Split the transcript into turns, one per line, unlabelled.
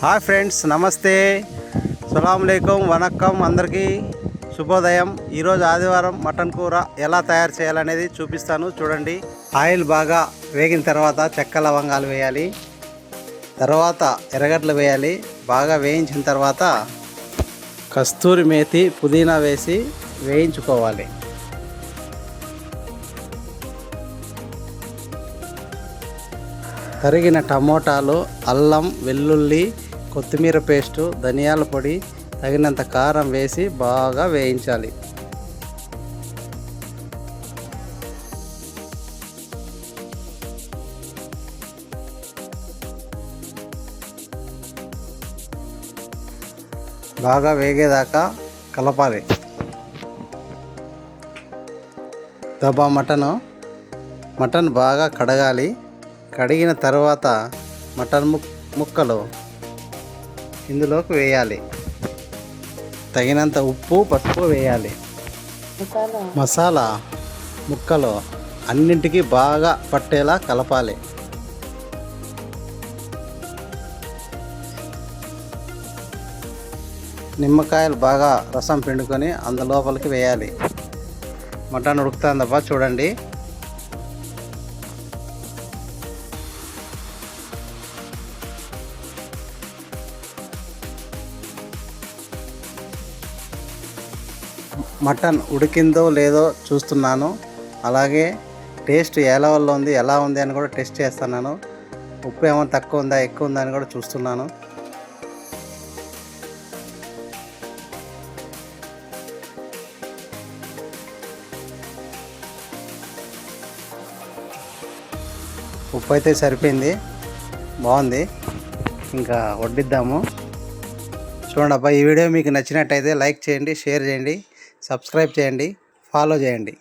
Hi friends, నమస్తే, సలాంలేకుం, వనక్కం, అందరికీ శుభోదయం. ఈరోజు ఆదివారం మటన్ కూర ఎలా తయారు చేయాలనేది చూపిస్తాను, చూడండి. ఆయిల్ బాగా వేగిన తర్వాత చెక్క లవంగాలు వేయాలి, తర్వాత ఎర్రగడ్డలు వేయాలి. బాగా వేయించిన తర్వాత కస్తూరి మేతి, పుదీనా వేసి వేయించుకోవాలి. తరిగిన టమోటాలు, అల్లం, వెల్లుల్లి, కొత్తిమీర పేస్టు, ధనియాల పొడి, తగినంత కారం వేసి బాగా వేయించాలి. బాగా వేగేదాకా కలపాలి. దబా మటన్ బాగా కడగాలి. కడిగిన తర్వాత మటన్ ముక్కలు ఇందులోకి వేయాలి. తగినంత ఉప్పు, పసుపు వేయాలి. మసాలా ముక్కలు అన్నింటికి బాగా పట్టేలా కలపాలి. నిమ్మకాయలు బాగా రసం పిండుకొని అందులోపలికి వేయాలి. మటన్ ఉడుకుతుందబ్బా, చూడండి. మటన్ ఉడికిందో లేదో చూస్తున్నాను. అలాగే టేస్ట్ ఎలా ఉంది అని కూడా టెస్ట్ చేస్తున్నాను. ఉప్పు ఏమైనా తక్కువ ఉందా, ఎక్కువ ఉందా అని కూడా చూస్తున్నాను. ఉప్పు అయితే సరిపోయింది, బాగుంది. ఇంకా వడ్డిద్దాము. చూడండి అబ్బా, ఈ వీడియో మీకు నచ్చినట్టయితే లైక్ చేయండి, షేర్ చేయండి, సబ్స్క్రైబ్ చేయండి, ఫాలో చేయండి.